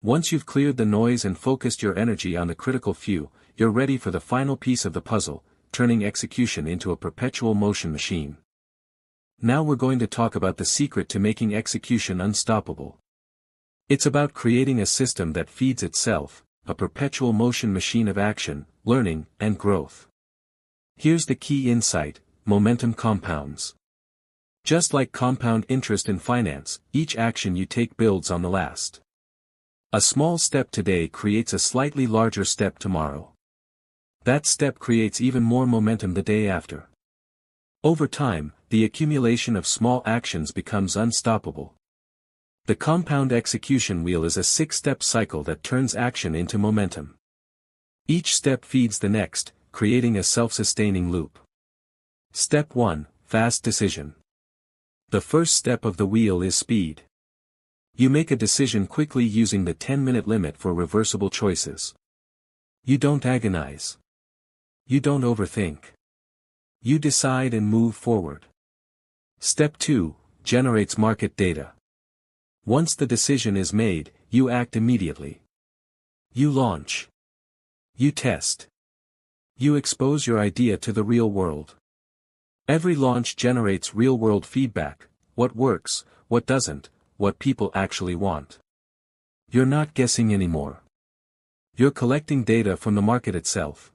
Once you've cleared the noise and focused your energy on the critical few, you're ready for the final piece of the puzzle, turning execution into a perpetual motion machine. Now we're going to talk about the secret to making execution unstoppable. It's about creating a system that feeds itself, a perpetual motion machine of action, learning, and growth. Here's the key insight: momentum compounds. Just like compound interest in finance, each action you take builds on the last. A small step today creates a slightly larger step tomorrow. That step creates even more momentum the day after. Over time, the accumulation of small actions becomes unstoppable. The compound execution wheel is a 6-step cycle that turns action into momentum. Each step feeds the next, creating a self-sustaining loop. Step 1: Fast decision. The first step of the wheel is speed. You make a decision quickly using the 10-minute limit for reversible choices. You don't agonize. You don't overthink. You decide and move forward. Step 2: Generates market data. Once the decision is made, you act immediately. You launch. You test. You expose your idea to the real world. Every launch generates real-world feedback: what works, what doesn't, what people actually want. You're not guessing anymore. You're collecting data from the market itself.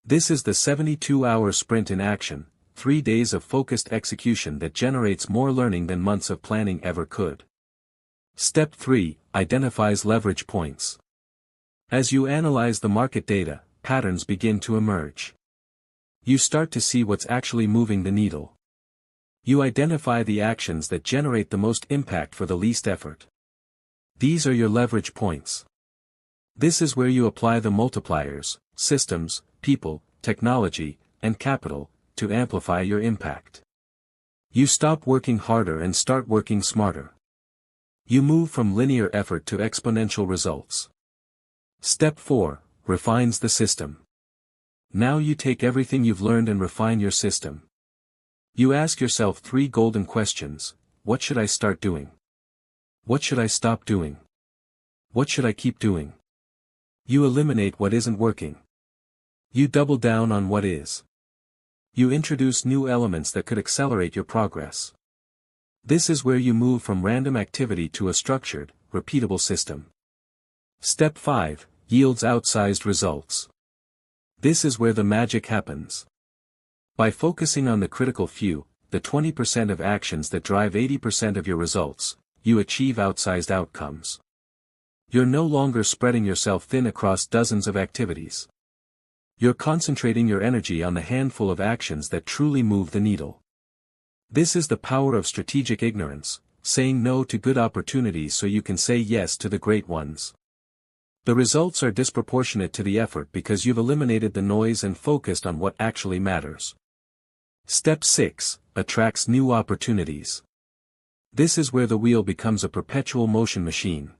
This is the 72-hour sprint in action, 3 days of focused execution that generates more learning than months of planning ever could. Step 3: Identifies leverage points. As you analyze the market data, patterns begin to emerge. You start to see what's actually moving the needle. You identify the actions that generate the most impact for the least effort. These are your leverage points. This is where you apply the multipliers: systems, people, technology, and capital, to amplify your impact. You stop working harder and start working smarter. You move from linear effort to exponential results. Step 4: Refines the system. Now you take everything you've learned and refine your system. You ask yourself 3 golden questions: what should I start doing? What should I stop doing? What should I keep doing? You eliminate what isn't working. You double down on what is. You introduce new elements that could accelerate your progress. This is where you move from random activity to a structured, repeatable system. Step 5: Yields outsized results. This is where the magic happens. By focusing on the critical few, the 20% of actions that drive 80% of your results, you achieve outsized outcomes. You're no longer spreading yourself thin across dozens of activities. You're concentrating your energy on the handful of actions that truly move the needle. This is the power of strategic ignorance, saying no to good opportunities so you can say yes to the great ones. The results are disproportionate to the effort because you've eliminated the noise and focused on what actually matters. Step 6: Attracts new opportunities. This is where the wheel becomes a perpetual motion machine.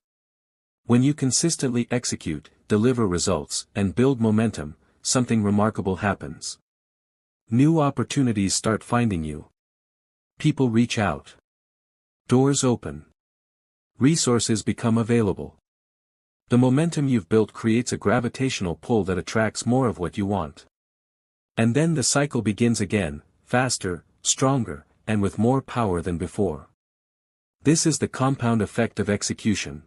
When you consistently execute, deliver results, and build momentum, something remarkable happens. New opportunities start finding you. People reach out. Doors open. Resources become available. The momentum you've built creates a gravitational pull that attracts more of what you want. And then the cycle begins again, faster, stronger, and with more power than before. This is the compound effect of execution.